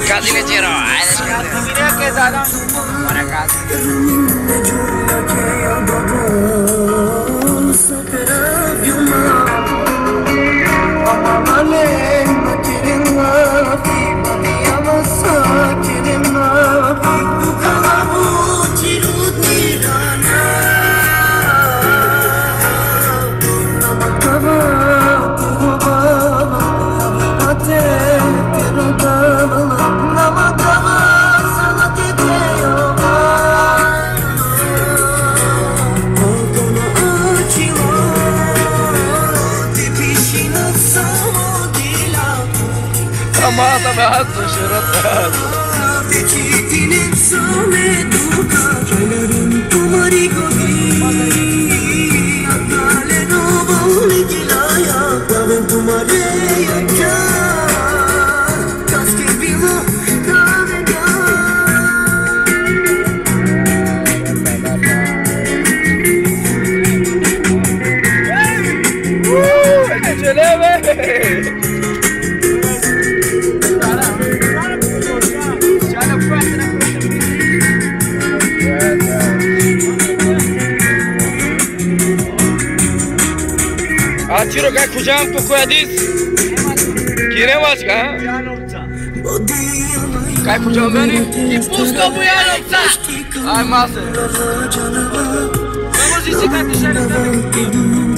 Casile Ciro, mira que ज़्यादा हमारा काज Amada bato şerat Ciro काय खुजाम तो कोई आदिस किरे वाज का काय खुजाम beni pusto bu yanımsa ay mase vamos esse cara deixar